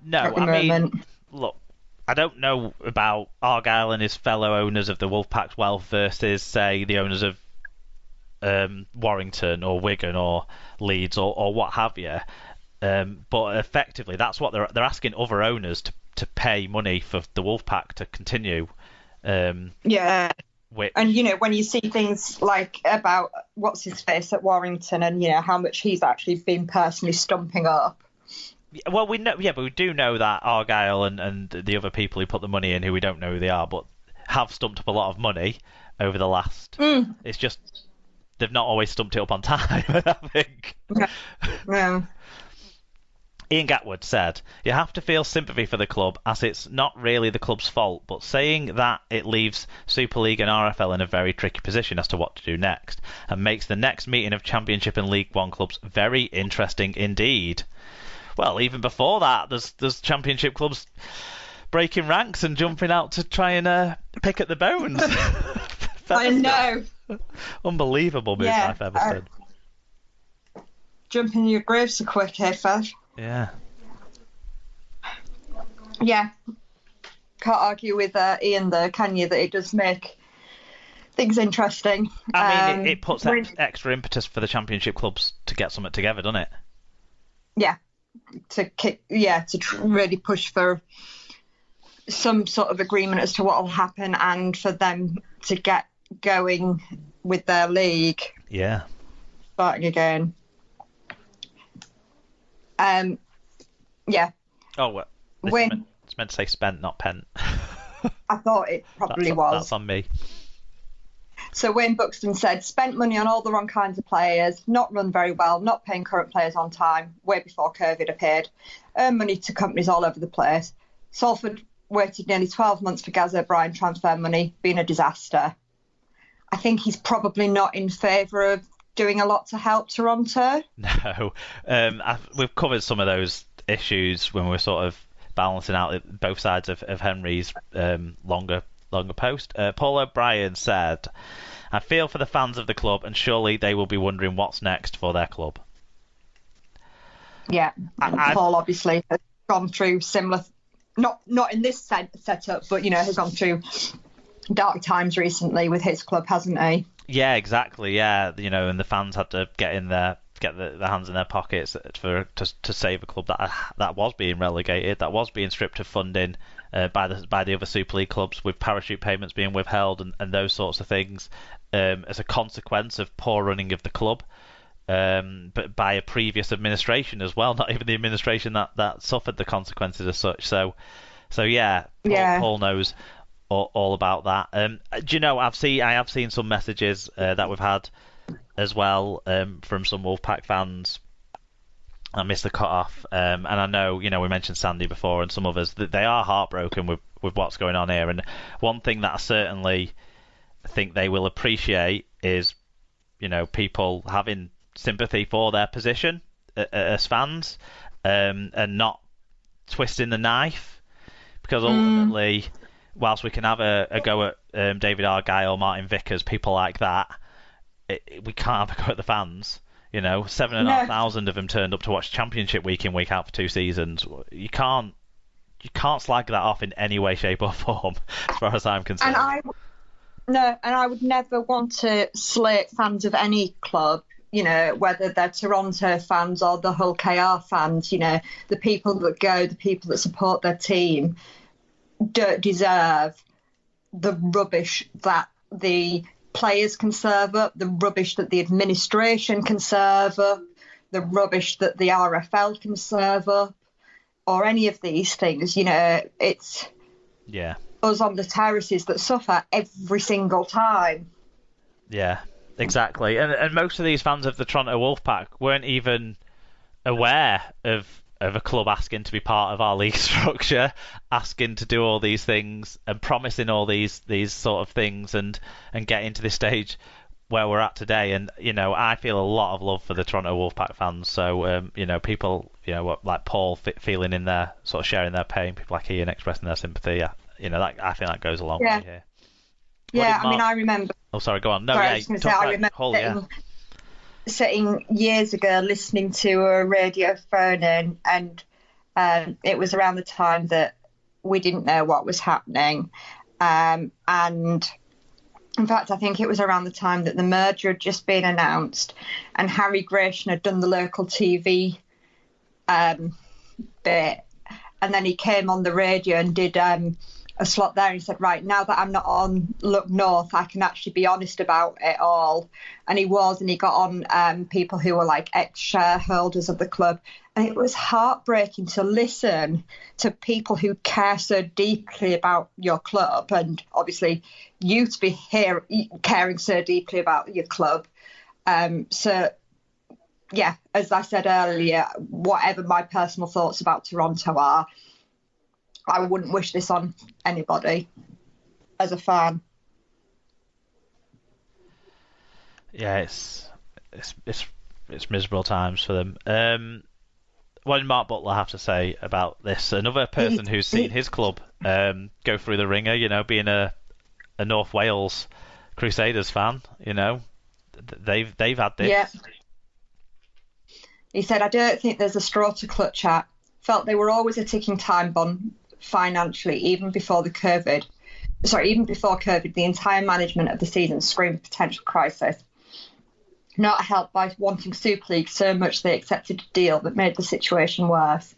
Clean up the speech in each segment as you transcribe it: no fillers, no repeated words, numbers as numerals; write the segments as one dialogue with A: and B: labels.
A: No,
B: at the
A: I
B: moment.
A: mean, look, I don't know about Argyle and his fellow owners of the Wolfpack's wealth versus, say, the owners of Warrington or Wigan or Leeds or what have you. But effectively, that's what they're asking other owners to pay money for the Wolfpack to continue.
B: Yeah.
A: Which,
B: And, when you see things like about what's his face at Warrington and, how much he's actually been personally stumping up.
A: well, we know, yeah, but we do know that Argyle and the other people who put the money in, who we don't know who they are, but have stumped up a lot of money over the last. It's just they've not always stumped it up on time, I think.
B: Yeah.
A: Ian Gatwood said, "You have to feel sympathy for the club, as it's not really the club's fault, but saying that it leaves Super League and RFL in a very tricky position as to what to do next, and makes the next meeting of Championship and League One clubs very interesting indeed." Well, even before that, there's Championship clubs breaking ranks and jumping out to try and pick at the bones.
B: I know.
A: Unbelievable move I've ever seen.
B: Jump in your grave so quick, eh, Fev?
A: Yeah.
B: Yeah. Can't argue with Ian there, can you? That it does make things interesting.
A: I mean, it puts extra impetus for the Championship clubs to get something together, doesn't it?
B: Yeah. To really push for some sort of agreement as to what will happen and for them to get going with their league.
A: Yeah.
B: Starting again. Yeah.
A: Oh, well. It's meant to say spent, not pent.
B: I thought it probably was.
A: That's on me.
B: So Wayne Buxton said, spent money on all the wrong kinds of players, not run very well, not paying current players on time, way before COVID appeared, earned money to companies all over the place. Salford waited nearly 12 months for Gaz O'Brien transfer money, being a disaster. I think he's probably not in favour of doing a lot to help Toronto.
A: No. We've covered some of those issues when we're sort of balancing out both sides of Henry's longer post. Paul O'Brien said, "I feel for the fans of the club, and surely they will be wondering what's next for their club."
B: Yeah, and Paul obviously has gone through similar, not in this setup, but has gone through dark times recently with his club, hasn't he?
A: Yeah, exactly. Yeah, and the fans had to get the hands in their pockets to save a club that was being relegated, that was being stripped of funding by the other Super League clubs, with parachute payments being withheld and those sorts of things as a consequence of poor running of the club, but by a previous administration as well, not even the administration that suffered the consequences as such. So yeah, Paul knows all about that. Do you know, I have seen some messages that we've had as well from some Wolfpack fans. I missed the cut-off, and I know, we mentioned Sandy before and some others, that they are heartbroken with what's going on here. And one thing that I certainly think they will appreciate is, people having sympathy for their position as fans, and not twisting the knife, because ultimately, whilst we can have a go at David Argyle, Martin Vickers, people like that, we can't have a go at the fans. 7,500 of them turned up to watch Championship week in, week out for 2 seasons. You can't slag that off in any way, shape or form, as far as I'm concerned.
B: And I would never want to slate fans of any club, whether they're Toronto fans or the Hull KR fans. The people that go, the people that support their team, don't deserve the rubbish that the players can serve up, the rubbish that the administration can serve up, the rubbish that the RFL can serve up, or any of these things. It's us on the terraces that suffer every single time.
A: Yeah, exactly. And most of these fans of the Toronto Wolfpack weren't even aware of a club asking to be part of our league structure, asking to do all these things and promising all these sort of things and getting to this stage where we're at today. And I feel a lot of love for the Toronto Wolfpack fans. So people like Paul feeling in there, sort of sharing their pain, people like Ian expressing their sympathy. I think that goes a long way here.
B: Yeah, I remember.
A: Oh, sorry, go on. No,
B: sorry, I remember sitting years ago listening to a radio phone-in, and It was around the time that we didn't know what was happening. And in fact, I think it was around the time that the merger had just been announced and Harry Grayson had done the local TV bit. And then he came on the radio and did a slot there and he said, right, now that I'm not on Look North, I can actually be honest about it all. And he was, and he got on people who were like ex-shareholders of the club. And it was heartbreaking to listen to people who care so deeply about your club, and obviously you to be caring so deeply about your club. So, yeah, as I said earlier, whatever my personal thoughts about Toronto are, I wouldn't wish this on anybody as a fan.
A: Yeah, it's miserable times for them. What did Mark Butler have to say about this? Another person who's seen his club go through the ringer, you know, being a North Wales Crusaders fan, you know, they've had this.
B: Yeah. He said, I don't think there's a straw to clutch at. Felt they were always a ticking time bomb financially, even before COVID, the entire management of the season screamed potential crisis. Not helped by wanting Super League so much they accepted a deal that made the situation worse.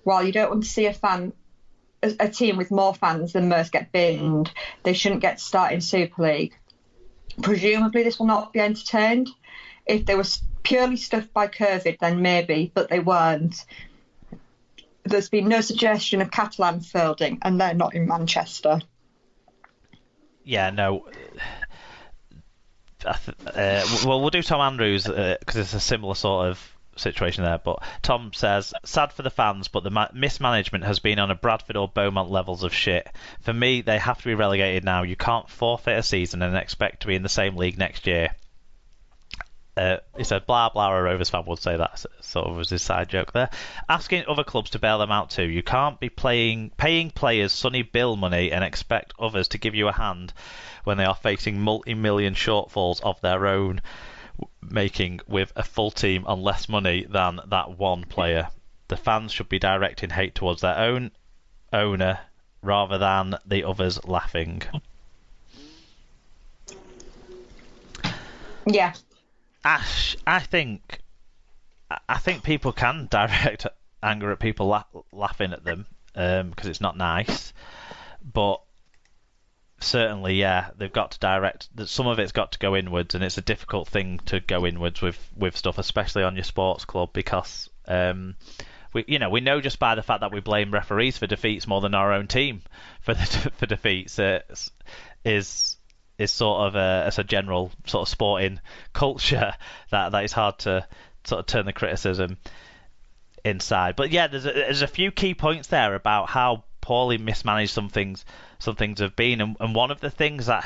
B: While you don't want to see a team with more fans than most get binned, they shouldn't get to start in Super League. Presumably this will not be entertained. If they were purely stuffed by COVID, then maybe, but they weren't. There's been no suggestion of Catalan fielding, and they're not in Manchester.
A: Yeah, no. Well, we'll do Tom Andrews because it's a similar sort of situation there. But Tom says, sad for the fans, but the mismanagement has been on a Bradford or Beaumont levels of shit. For me, they have to be relegated now. You can't forfeit a season and expect to be in the same league next year. He said, blah, blah, a Rovers fan would say that sort of was his side joke there. Asking other clubs to bail them out too. You can't be paying players Sonny Bill money and expect others to give you a hand when they are facing multi-million shortfalls of their own making with a full team on less money than that one player. The fans should be directing hate towards their own owner rather than the others laughing.
B: Yeah.
A: Ash, I think people can direct anger at people laughing at them because it's not nice, but certainly, yeah, they've got to direct. Some of it's got to go inwards, and it's a difficult thing to go inwards with stuff, especially on your sports club, because we know just by the fact that we blame referees for defeats more than our own team for defeats is sort of a general sort of sporting culture that is hard to sort of turn the criticism inside. But yeah, there's a few key points there about how poorly mismanaged some things have been, and one of the things that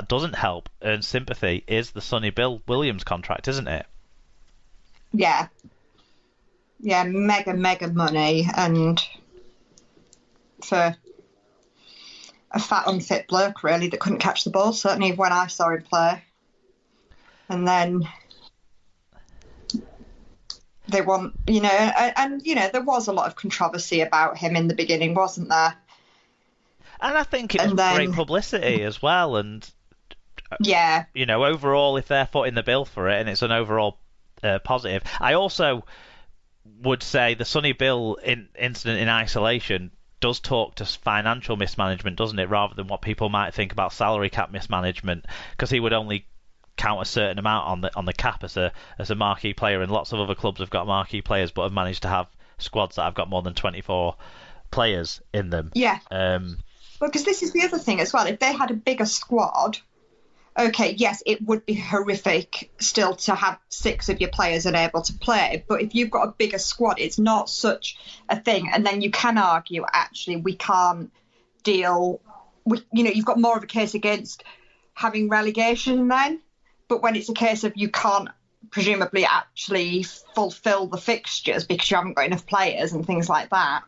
A: doesn't help earn sympathy is the Sonny Bill Williams contract, isn't it?
B: Yeah, mega money, and for a fat, unfit bloke, really, that couldn't catch the ball, certainly when I saw him play. And then they want, and there was a lot of controversy about him in the beginning, wasn't there?
A: And I think it was great publicity as well. And
B: yeah,
A: overall, if they're footing the bill for it, and it's an overall positive. I also would say the Sonny Bill incident in isolation does talk to financial mismanagement, doesn't it, rather than what people might think about salary cap mismanagement, because he would only count a certain amount on the cap as a marquee player, and lots of other clubs have got marquee players but have managed to have squads that have got more than 24 players in them.
B: Yeah. Well, because this is the other thing as well. If they had a bigger squad, okay, yes, it would be horrific still to have 6 of your players unable to play. But if you've got a bigger squad, it's not such a thing. And then you can argue, actually, we can't deal with, you've got more of a case against having relegation then. But when it's a case of you can't presumably actually fulfil the fixtures because you haven't got enough players and things like that.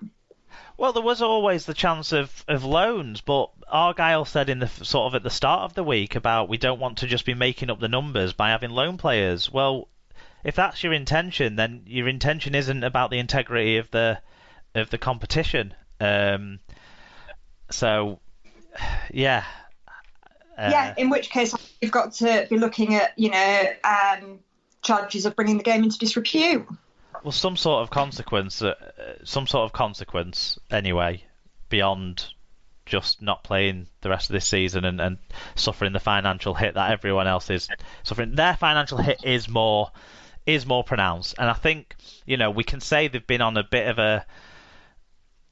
A: Well, there was always the chance of loans, but Argyle said in the sort of at the start of the week about we don't want to just be making up the numbers by having loan players. Well, if that's your intention, then your intention isn't about the integrity of the competition. So, yeah.
B: Yeah, in which case you've got to be looking at, charges of bringing the game into disrepute.
A: Well, some sort of consequence anyway, beyond just not playing the rest of this season and suffering the financial hit that everyone else is suffering. Their financial hit is more pronounced, and I think we can say they've been on a bit of a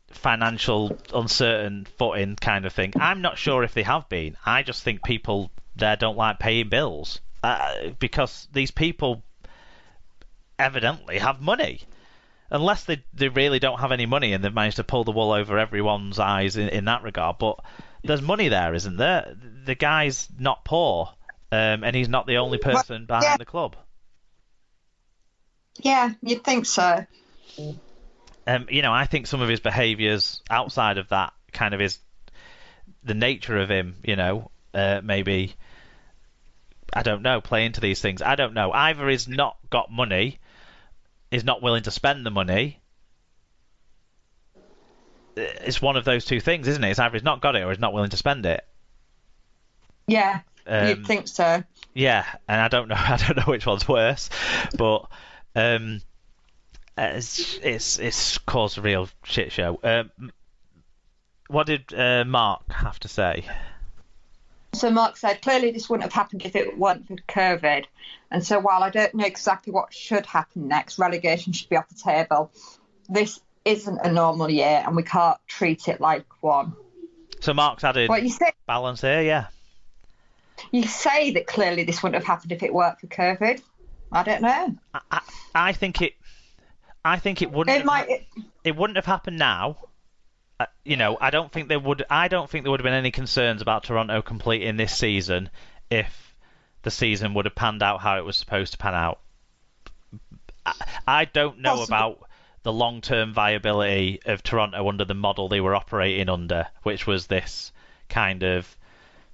A: financial uncertain footing kind of thing. I'm not sure if they have been. I just think people there don't like paying bills because these people evidently have money. Unless they really don't have any money and they've managed to pull the wool over everyone's eyes in that regard. But there's money there, isn't there? The guy's not poor, and he's not the only person behind the club.
B: Yeah, you'd think so.
A: I think some of his behaviours outside of that kind of is the nature of him, maybe, I don't know, play into these things. I don't know. Either he's not got money, is not willing to spend the money. It's one of those two things, isn't it? It's either he's not got it or he's not willing to spend it.
B: Yeah, you'd think so.
A: Yeah, and I don't know which one's worse, but it's caused a real shit show. What did Mark have to say?
B: So Mark said, clearly this wouldn't have happened if it weren't for COVID. And so while I don't know exactly what should happen next, relegation should be off the table. This isn't a normal year and we can't treat it like one.
A: So Mark's added balance here, yeah.
B: You say that clearly this wouldn't have happened if it weren't for COVID. I don't know.
A: I think it wouldn't. It wouldn't have happened now. I don't think there would have been any concerns about Toronto completing this season if the season would have panned out how it was supposed to pan out. I don't know about the long-term viability of Toronto under the model they were operating under, which was this kind of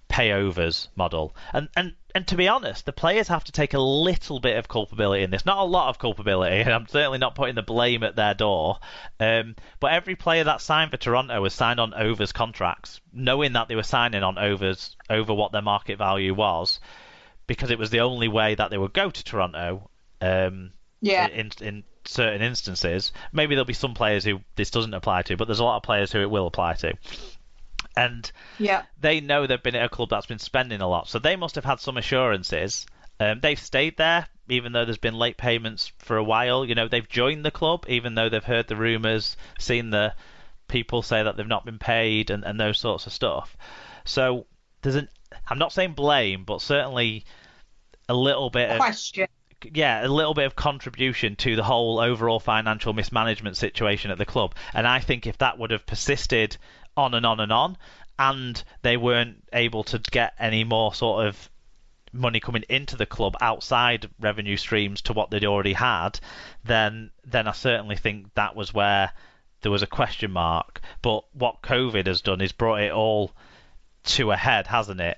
A: payovers model. And to be honest, the players have to take a little bit of culpability in this. Not a lot of culpability, and I'm certainly not putting the blame at their door. But every player that signed for Toronto was signed on overs contracts, knowing that they were signing on overs over what their market value was, because it was the only way that they would go to Toronto. In certain instances, maybe there'll be some players who this doesn't apply to, but there's a lot of players who it will apply to. And they know they've been at a club that's been spending a lot, so they must have had some assurances. They've stayed there, even though there's been late payments for a while. They've joined the club, even though they've heard the rumours, seen the people say that they've not been paid, and those sorts of stuff. So I'm not saying blame, but certainly a little bit of
B: question.
A: Yeah, a little bit of contribution to the whole overall financial mismanagement situation at the club. And I think if that would have persisted on and on and on, and they weren't able to get any more sort of money coming into the club outside revenue streams to what they'd already had, then I certainly think that was where there was a question mark. But what COVID has done is brought it all to a head, hasn't it?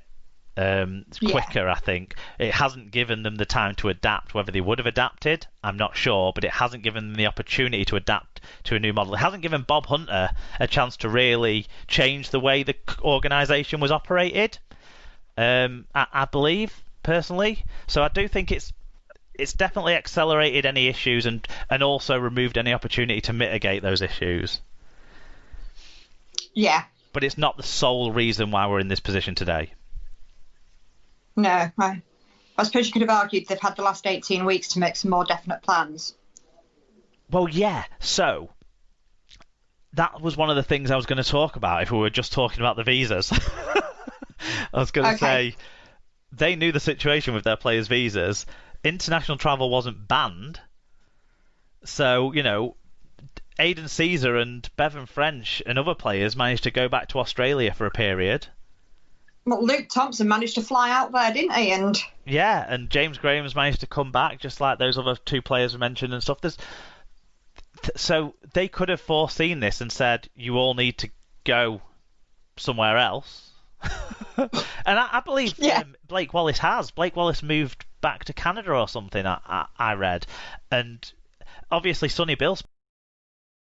A: Quicker, I think. It hasn't given them the time to adapt. Whether they would have adapted, I'm not sure, but it hasn't given them the opportunity to adapt to a new model. It hasn't given Bob Hunter a chance to really change the way the organisation was operated, I believe, personally. So I do think it's definitely accelerated any issues and also removed any opportunity to mitigate those issues.
B: Yeah.
A: But it's not the sole reason why we're in this position today.
B: No, I suppose you could have argued they've had the last 18 weeks to make some more definite plans.
A: Well, yeah. So that was one of the things I was going to talk about if we were just talking about the visas. I was going to say they knew the situation with their players' visas. International travel wasn't banned. So, Aidan Caesar and Bevan French and other players managed to go back to Australia for a period.
B: Well, Luke Thompson managed to fly out there, didn't he? And
A: James Graham's managed to come back, just like those other two players we mentioned and stuff. So they could have foreseen this and said, you all need to go somewhere else. And I believe Blake Wallace has. Blake Wallace moved back to Canada or something. I read, and obviously Sonny Bill